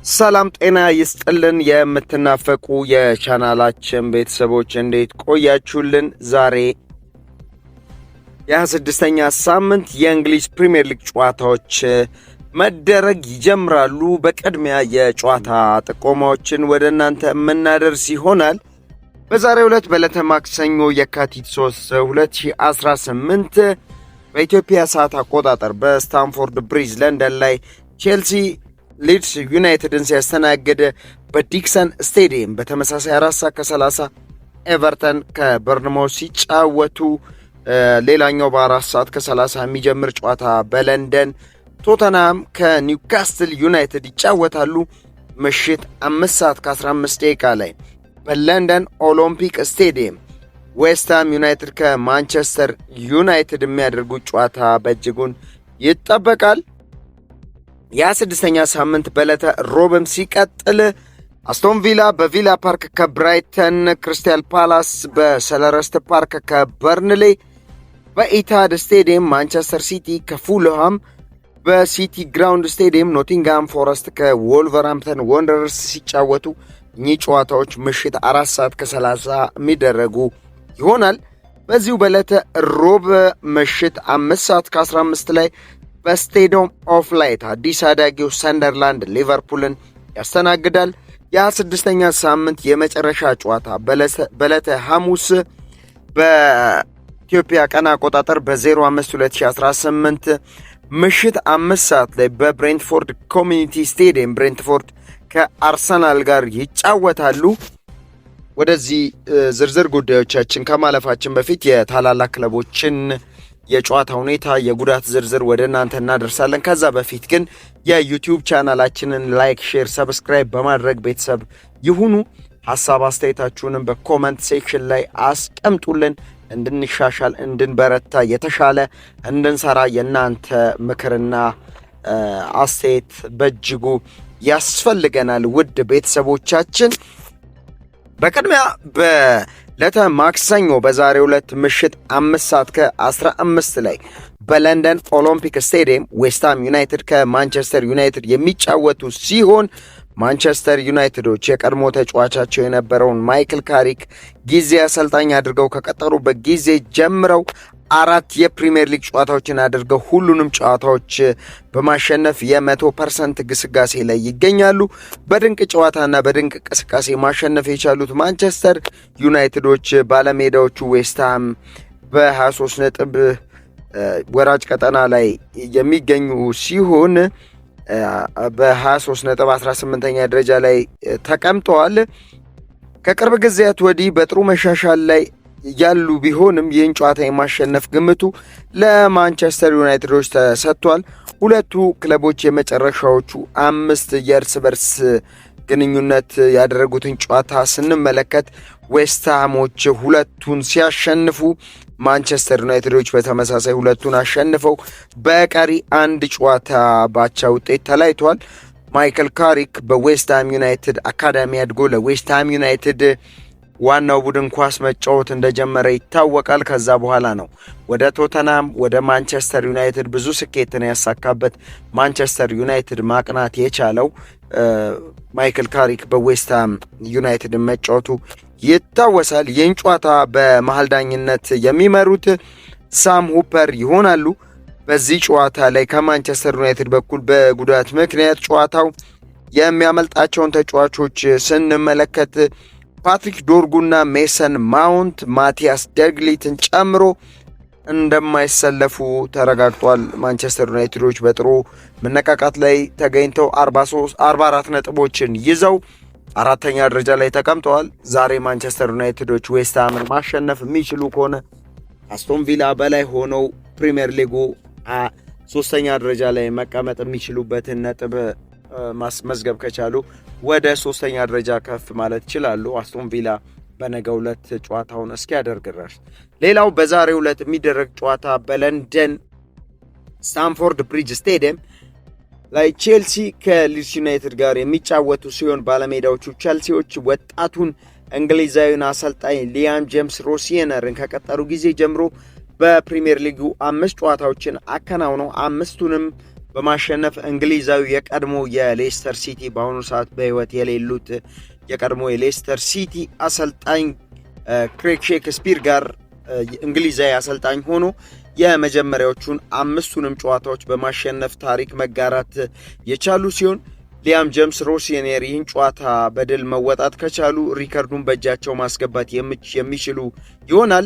ሰላም ጤና ይስጥልን የምትናፈቁ የቻናላችን ቤተሰቦች እንዴት ቆያችሁልን? ዛሬ የ26ኛ ሳምንት የእንግሊዝ ፕሪሚየር ሊግ ጨዋታዎች መደረግ ይጀምራሉ። በቅድሚያ የጨዋታ ጥቆማዎችን ወደ እናንተ የምናደርስ ይሆናል። በዛሬው ዕለት በዕለተ ማክሰኞ የካቲት 3 2018 በኢትዮጵያ ሰዓት አቆጣጠር በስታንፎርድ ብሪጅ ለንደን ላይ ቼልሲ ሊድስ ዩናይትድን ሲያስተናግድ በዲክሰን ስቴዲየም በተመሳሳይ 4:30 ኤቨርተን ከበርንማውዝ ሲጫወቱ ሌላኛው በ4:30 የሚጀምር ጨዋታ በለንደን ቶተንሃም ከኒውካስትል ዩናይትድ ይጫወታሉ። ምሽት 5:15 ላይ በለንደን ኦሎምፒክ ስቴዲየም ዌስትሃም ዩናይትድ ከማንቸስተር ዩናይትድ የሚያደርጉት ጨዋታ በእጅጉን ይጠበቃል። የ26ኛ ሳምንት በዕለተ ሮብም ሲቀጥል አስቶን ቪላ በቪላ ፓርክ ከብራይተን፣ ክሪስታል ፓላስ በሰለረስት ፓርክ ከበርንሌ፣ በኢታድ ስቴዲየም ማንቸስተር ሲቲ ከፉልሃም፣ በሲቲ ግራውንድ ስቴዲየም ኖቲንግሃም ፎረስት ከወልቨርሃምፕተን ወንደረርስ ሲጫወቱ እኚህ ጨዋታዎች ምሽት 4:30 የሚደረጉ ይሆናል። በዚሁ በዕለተ ሮብ ምሽት 5:15 ላይ በስቴዲየም ኦፍ ላይት አዲስ አዳጊው ሰንደርላንድ ሊቨርፑልን ያስተናግዳል። የ26ኛ ሳምንት የመጨረሻ ጨዋታ በዕለተ ሐሙስ በኢትዮጵያ ቀን አቆጣጠር በ05/2018 ምሽት 5 ሰዓት ላይ በብሬንትፎርድ ኮሚኒቲ ስቴዲየም ብሬንትፎርድ ከአርሰናል ጋር ይጫወታሉ። ወደዚህ ዝርዝር ጉዳዮቻችን ከማለፋችን በፊት የታላላቅ ክለቦችን የጨዋታ ሁኔታ የጉዳት ዝርዝር ወደ እናንተ እናደርሳለን። ከዛ በፊት ግን የዩቲዩብ ቻናላችንን ላይክ፣ ሼር፣ ሰብስክራይብ በማድረግ ቤተሰብ ይሁኑ። ሐሳብ አስተያየታችሁንም በኮመንት ሴክሽን ላይ አስቀምጡልን። እንድንሻሻል፣ እንድንበረታ፣ የተሻለ እንድንሰራ የእናንተ ምክርና አስተያየት በእጅጉ ያስፈልገናል። ውድ ቤተሰቦቻችን በቅድሚያ በዕለተ ማክሰኞ በዛሬው ዕለት ምሽት 5:15 ላይ በለንደን ኦሎምፒክ ስቴዲየም ዌስትሃም ዩናይትድ ከማንቸስተር ዩናይትድ የሚጫወቱ ሲሆን ማንቸስተር ዩናይትዶች የቀድሞ ተጫዋቻቸው የነበረውን ማይክል ካሪክ ጊዜ አሰልጣኝ አድርገው ከቀጠሩበት ጊዜ ጀምረው 4 የፕሪሚየር ሊግ ጨዋታዎችን አድርገው ሁሉንም ጨዋታዎች በማሸነፍ የ100% ግስጋሴ ላይ ይገኛሉ። በድንቅ ጨዋታና በድንቅ እንቅስቃሴ ማሸነፍ የቻሉት ማንቸስተር ዩናይትዶች ባለሜዳዎቹ ዌስትሃም በ23 ነጥብ ወራጅ ቀጠና ላይ የሚገኙ ሲሆን በ23 ነጥብ 18ኛ ደረጃ ላይ ተቀምጠዋል። ከቅርብ ጊዜያት ወዲህ በጥሩ መሻሻል ላይ ያሉ ቢሆንም ይህን ጨዋታ የማሸነፍ ግምቱ ለማንቸስተር ዩናይትዶች ተሰጥቷል። ሁለቱ ክለቦች የመጨረሻዎቹ 5 የእርስ በርስ ግንኙነት ያደረጉትን ጨዋታ ስንመለከት ዌስትሃሞች ሁለቱን ሲያሸንፉ ማንቸስተር ዩናይትዶች በተመሳሳይ ሁለቱን አሸንፈው በቀሪ አንድ ጨዋታ ባቻ ውጤት ተለያይተዋል። ማይክል ካሪክ በዌስትሃም ዩናይትድ አካዳሚ አድጎ ለዌስትሃም ዩናይትድ ዋናው ቡድን ኳስ መጫወት እንደጀመረ ይታወቃል። ከዛ በኋላ ነው ወደ ቶተንሃም ወደ ማንቸስተር ዩናይትድ ብዙ ስኬትን ያሳካበት ማንቸስተር ዩናይትድ ማቅናት የቻለው ማይክል ካሪክ በዌስትሃም ዩናይትድ መጫወቱ ይታወሳል። ይህን ጨዋታ በመሃል ዳኝነት የሚመሩት ሳም ሁፐር ይሆናሉ። በዚህ ጨዋታ ላይ ከማንቸስተር ዩናይትድ በኩል በጉዳት ምክንያት ጨዋታው የሚያመልጣቸውን ተጫዋቾች ስንመለከት ፓትሪክ ዶርጉና ሜሰን ማውንት ማቲያስ ደግሊትን ጨምሮ እንደማይሰለፉ ተረጋግጧል። ማንቸስተር ዩናይትዶች በጥሩ መነቃቃት ላይ ተገኝተው 44 ነጥቦችን ይዘው 4ኛ ደረጃ ላይ ተቀምጠዋል። ዛሬ ማንቸስተር ዩናይትዶች ዌስትሃምን ማሸነፍ የሚችሉ ከሆነ አስቶን ቪላ በላይ ሆነው ፕሪሚየር ሊጉ 3ኛ ደረጃ ላይ መቀመጥ የሚችሉበትን ነጥብ ማስመዝገብ ከቻሉ ወደ 3ኛ ደረጃ ከፍ ማለት ይችላሉ። አስቶን ቪላ በነገው ዕለት ጨዋታውን እስኪያደርግ ድረስ። ሌላው በዛሬው ዕለት የሚደረግ ጨዋታ በለንደን ስታንፎርድ ብሪጅ ስቴዲየም ላይ ቼልሲ ከሊድስ ዩናይትድ ጋር የሚጫወቱ ሲሆን ባለሜዳዎቹ ቼልሲዎች ወጣቱን እንግሊዛዊውን አሰልጣኝ ሊያም ጄምስ ሮሲየነርን ከቀጠሩ ጊዜ ጀምሮ በፕሪሚየር ሊጉ 5 ጨዋታዎችን አከናውነው 5ቱንም በማሸነፍ እንግሊዛዊ የቀድሞ የሌስተር ሲቲ በአሁኑ ሰዓት በህይወት የሌሉት የቀድሞ የሌስተር ሲቲ አሰልጣኝ ክሬግ ሼክስፒር ጋር እንግሊዛዊ አሰልጣኝ ሆኖ የመጀመሪያዎቹን 5ቱንም ጨዋታዎች በማሸነፍ ታሪክ መጋራት የቻሉ ሲሆን ሊያም ጄምስ ሮሲኔር ይህን ጨዋታ በድል መወጣት ከቻሉ ሪከርዱን በእጃቸው ማስገባት የሚችሉ ይሆናል።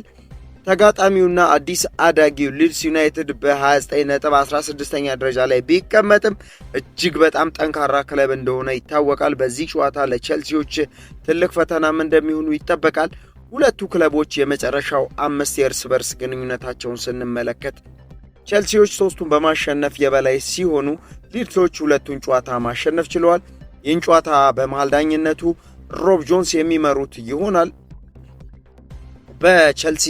ተጋጣሚውና አዲስ አዳጊው ሊድስ ዩናይትድ በ29 ነጥብ 16ኛ ደረጃ ላይ ቢቀመጥም እጅግ በጣም ጠንካራ ክለብ እንደሆነ ይታወቃል። በዚህ ጨዋታ ለቼልሲዎች ትልቅ ፈተናም እንደሚሆኑ ይጠበቃል። ሁለቱ ክለቦች የመጨረሻው 5 የእርስ በርስ ግንኙነታቸውን ስንመለከት ቼልሲዎች 3ቱን በማሸነፍ የበላይ ሲሆኑ ሊድሶች 2ቱን ጨዋታ ማሸነፍ ችለዋል። ይህን ጨዋታ በመሃል ዳኝነቱ ሮብ ጆንስ የሚመሩት ይሆናል። በቼልሲ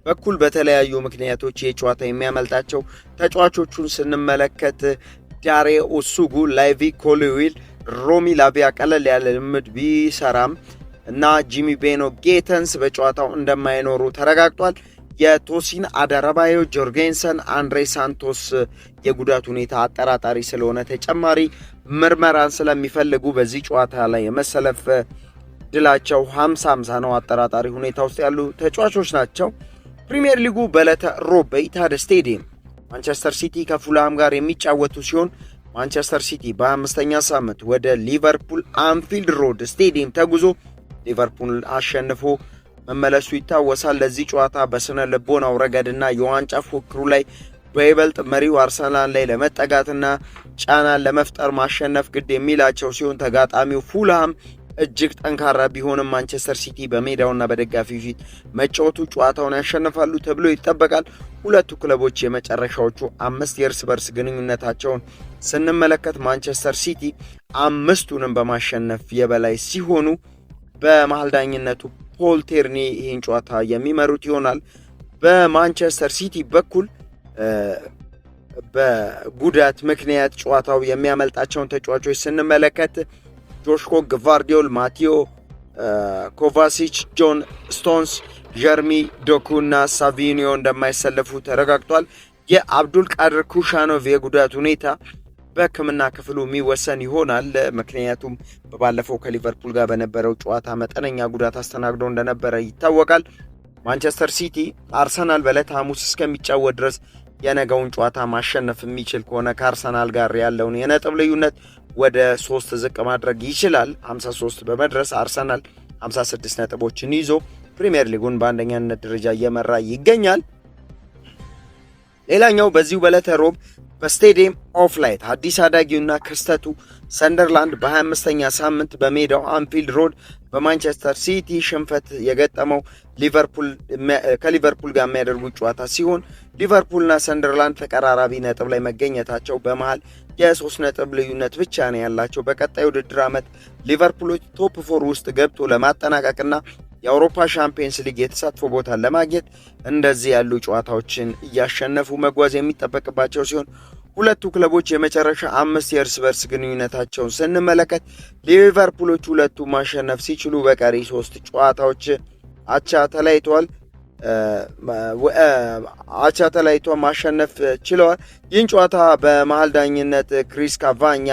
በኩል በተለያዩ ምክንያቶች የጨዋታ የሚያመልጣቸው ተጫዋቾቹን ስንመለከት ዳሬ ኦሱጉ፣ ላይቪ ኮሊዊል፣ ሮሚ ላቪያ ቀለል ያለ ልምድ ቢሰራም እና ጂሚ ቤኖ ጌተንስ በጨዋታው እንደማይኖሩ ተረጋግጧል። የቶሲን አደረባዮ፣ ጆርጌንሰን፣ አንድሬ ሳንቶስ የጉዳት ሁኔታ አጠራጣሪ ስለሆነ ተጨማሪ ምርመራን ስለሚፈልጉ በዚህ ጨዋታ ላይ የመሰለፍ ድላቸው 50-50 ነው። አጠራጣሪ ሁኔታ ውስጥ ያሉ ተጫዋቾች ናቸው። ፕሪሚየር ሊጉ በዕለተ ሮብ በኢታድ ስቴዲየም ማንቸስተር ሲቲ ከፉልሃም ጋር የሚጫወቱ ሲሆን ማንቸስተር ሲቲ በ5ኛ ሳምንት ወደ ሊቨርፑል አንፊልድ ሮድ ስቴዲየም ተጉዞ ሊቨርፑል አሸንፎ መመለሱ ይታወሳል። ለዚህ ጨዋታ በስነ ልቦናው ረገድና የዋንጫ ፉክክሩ ላይ በይበልጥ መሪው አርሰናል ላይ ለመጠጋትና ጫናን ለመፍጠር ማሸነፍ ግድ የሚላቸው ሲሆን ተጋጣሚው ፉልሃም እጅግ ጠንካራ ቢሆንም ማንቸስተር ሲቲ በሜዳውና በደጋፊው ፊት መጫወቱ ጨዋታውን ያሸንፋሉ ተብሎ ይጠበቃል። ሁለቱ ክለቦች የመጨረሻዎቹ 5 የእርስ በርስ ግንኙነታቸውን ስንመለከት ማንቸስተር ሲቲ 5ቱንም በማሸነፍ የበላይ ሲሆኑ በመሃል ዳኝነቱ ፖል ቴርኒ ይህን ጨዋታ የሚመሩት ይሆናል። በማንቸስተር ሲቲ በኩል በጉዳት ምክንያት ጨዋታው የሚያመልጣቸውን ተጫዋቾች ስንመለከት ጆሽኮ ግቫርዲዮል፣ ማቴዮ ኮቫሲች፣ ጆን ስቶንስ፣ ጀርሚ ዶኩ እና ሳቪኒዮ እንደማይሰለፉ ተረጋግጧል። የአብዱል ቃድር ኩሻኖቭ የጉዳት ሁኔታ በሕክምና ክፍሉ የሚወሰን ይሆናል። ምክንያቱም በባለፈው ከሊቨርፑል ጋር በነበረው ጨዋታ መጠነኛ ጉዳት አስተናግዶ እንደነበረ ይታወቃል። ማንቸስተር ሲቲ አርሰናል በዕለተ ሐሙስ እስከሚጫወት ድረስ የነገውን ጨዋታ ማሸነፍ የሚችል ከሆነ ከአርሰናል ጋር ያለውን የነጥብ ልዩነት ወደ 3 ዝቅ ማድረግ ይችላል። 53 በመድረስ አርሰናል 56 ነጥቦችን ይዞ ፕሪሚየር ሊጉን በአንደኛነት ደረጃ እየመራ ይገኛል። ሌላኛው በዚሁ በዕለተ ሮብ በስቴዲየም ኦፍ ላይት አዲስ አዳጊውና ክስተቱ ሰንደርላንድ በ25ኛ ሳምንት በሜዳው አንፊልድ ሮድ በማንቸስተር ሲቲ ሽንፈት የገጠመው ከሊቨርፑል ጋር የሚያደርጉት ጨዋታ ሲሆን ሊቨርፑልና ሰንደርላንድ ተቀራራቢ ነጥብ ላይ መገኘታቸው በመሃል የ3 ነጥብ ልዩነት ብቻ ነው ያላቸው። በቀጣይ ውድድር ዓመት ሊቨርፑሎች ቶፕ 4 ውስጥ ገብቶ ለማጠናቀቅና የአውሮፓ ሻምፒየንስ ሊግ የተሳትፎ ቦታን ለማግኘት እንደዚህ ያሉ ጨዋታዎችን እያሸነፉ መጓዝ የሚጠበቅባቸው ሲሆን ሁለቱ ክለቦች የመጨረሻ 5 የእርስ በርስ ግንኙነታቸውን ስንመለከት ሊቨርፑሎች ሁለቱ ማሸነፍ ሲችሉ በቀሪ 3 ጨዋታዎች አቻ ተለያይተው ማሸነፍ ችለዋል። ይህን ጨዋታ በመሃል ዳኝነት ክሪስ ካቫኛ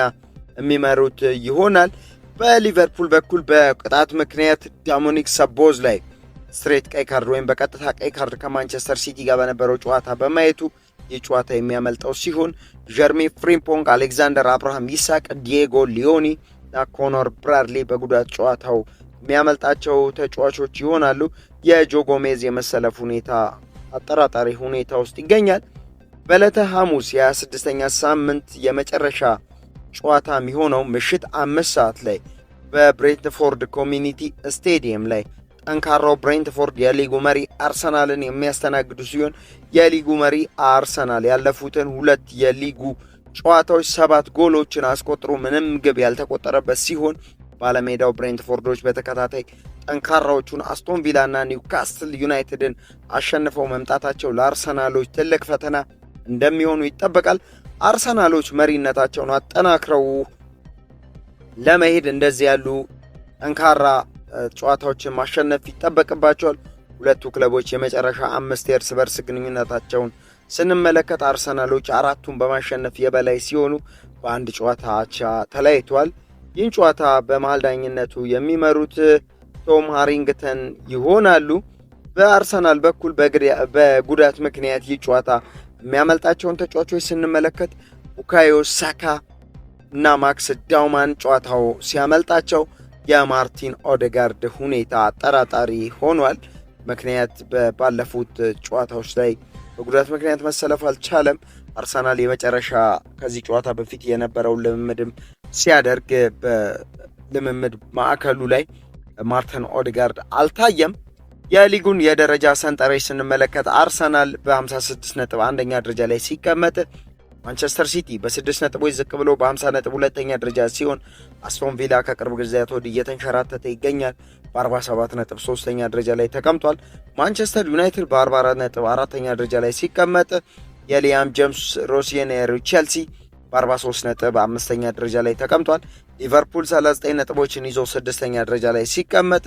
የሚመሩት ይሆናል። በሊቨርፑል በኩል በቅጣት ምክንያት ዶሚኒክ ሰቦዝ ላይ ስትሬት ቀይ ካርድ ወይም በቀጥታ ቀይ ካርድ ከማንቸስተር ሲቲ ጋር በነበረው ጨዋታ በማየቱ ይህ ጨዋታ የሚያመልጠው ሲሆን ጀርሚ ፍሪምፖንግ፣ አሌክዛንደር አብርሃም ይሳቅ፣ ዲየጎ ሊዮኒ እና ኮኖር ብራድሊ በጉዳት ጨዋታው የሚያመልጣቸው ተጫዋቾች ይሆናሉ። የጆ ጎሜዝ የመሰለፍ ሁኔታ አጠራጣሪ ሁኔታ ውስጥ ይገኛል። በዕለተ ሐሙስ የ26ኛ ሳምንት የመጨረሻ ጨዋታ የሚሆነው ምሽት 5 ሰዓት ላይ በብሬንትፎርድ ኮሚኒቲ ስቴዲየም ላይ ጠንካራው ብሬንትፎርድ የሊጉ መሪ አርሰናልን የሚያስተናግዱ ሲሆን የሊጉ መሪ አርሰናል ያለፉትን 2 የሊጉ ጨዋታዎች 7 ጎሎችን አስቆጥሮ ምንም ግብ ያልተቆጠረበት ሲሆን ባለሜዳው ብሬንትፎርዶች በተከታታይ ጠንካራዎቹን አስቶን ቪላ እና ኒውካስትል ዩናይትድን አሸንፈው መምጣታቸው ለአርሰናሎች ትልቅ ፈተና እንደሚሆኑ ይጠበቃል። አርሰናሎች መሪነታቸውን አጠናክረው ለመሄድ እንደዚህ ያሉ ጠንካራ ጨዋታዎችን ማሸነፍ ይጠበቅባቸዋል። ሁለቱ ክለቦች የመጨረሻ 5 የእርስ በርስ ግንኙነታቸውን ስንመለከት አርሰናሎች አራቱን በማሸነፍ የበላይ ሲሆኑ በአንድ ጨዋታ አቻ ተለያይቷል። ይህን ጨዋታ በመሃል ዳኝነቱ የሚመሩት ቶም ሃሪንግተን ይሆናሉ። በአርሰናል በኩል በጉዳት ምክንያት ይህ ጨዋታ የሚያመልጣቸውን ተጫዋቾች ስንመለከት ቡካዮ ሳካ እና ማክስ ዳውማን ጨዋታው ሲያመልጣቸው የማርቲን ኦዴጋርድ ሁኔታ አጠራጣሪ ሆኗል። ምክንያት ባለፉት ጨዋታዎች ላይ በጉዳት ምክንያት መሰለፍ አልቻለም። አርሰናል የመጨረሻ ከዚህ ጨዋታ በፊት የነበረው ልምምድም ሲያደርግ በልምምድ ማዕከሉ ላይ ማርቲን ኦዴጋርድ አልታየም። የሊጉን የደረጃ ሰንጠረዥ ስንመለከት አርሰናል በ56 ነጥብ አንደኛ ደረጃ ላይ ሲቀመጥ ማንቸስተር ሲቲ በ6 ነጥቦች ዝቅ ብሎ በ50 ነጥብ ሁለተኛ ደረጃ ሲሆን አስቶን ቪላ ከቅርብ ጊዜያት ወዲህ እየተንሸራተተ ይገኛል። በ47 ነጥብ ሶስተኛ ደረጃ ላይ ተቀምጧል። ማንቸስተር ዩናይትድ በ44 ነጥብ አራተኛ ደረጃ ላይ ሲቀመጥ የሊያም ጄምስ ሮሲየኔሩ ቼልሲ በ43 ነጥብ አምስተኛ ደረጃ ላይ ተቀምጧል። ሊቨርፑል 39 ነጥቦችን ይዞ ስድስተኛ ደረጃ ላይ ሲቀመጥ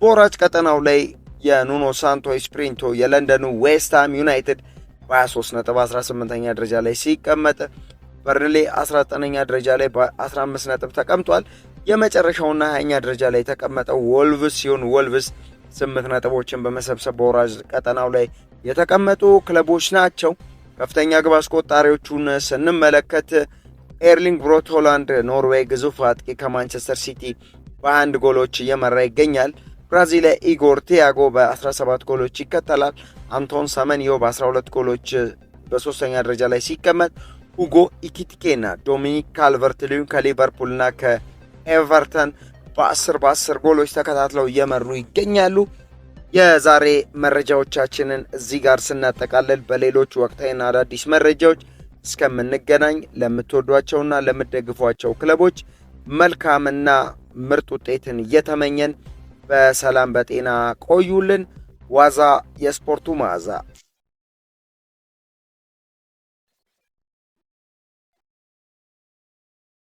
በወራጅ ቀጠናው ላይ የኑኖ ሳንቶ ስፕሪንቶ የለንደኑ ዌስትሃም ዩናይትድ በ23 ነጥብ 18ኛ ደረጃ ላይ ሲቀመጥ በርንሌ 19ኛ ደረጃ ላይ በ15 ነጥብ ተቀምጧል። የመጨረሻውና 20ኛ ደረጃ ላይ የተቀመጠው ወልቭስ ሲሆን ወልቭስ 8 ነጥቦችን በመሰብሰብ በወራጅ ቀጠናው ላይ የተቀመጡ ክለቦች ናቸው። ከፍተኛ ግብ አስቆጣሪዎቹን ስንመለከት ኤርሊንግ ብሮት ሃላንድ ኖርዌይ ግዙፍ አጥቂ ከማንቸስተር ሲቲ በ21 ጎሎች እየመራ ይገኛል። ብራዚል ኢጎር ቲያጎ በ17 ጎሎች ይከተላል። አንቶን ሰመንዮ በ12 ጎሎች በሶስተኛ ደረጃ ላይ ሲቀመጥ ሁጎ ኢኪቲኬና ዶሚኒክ ካልቨርት-ሊዩን ከሊቨርፑልና ከኤቨርተን በ10 ጎሎች ተከታትለው እየመሩ ይገኛሉ። የዛሬ መረጃዎቻችንን እዚህ ጋር ስናጠቃልል በሌሎች ወቅታዊና አዳዲስ መረጃዎች እስከምንገናኝ ለምትወዷቸውና ለምትደግፏቸው ክለቦች መልካምና ምርጥ ውጤትን እየተመኘን በሰላም በጤና ቆዩልን። ዋዛ የስፖርቱ መዓዛ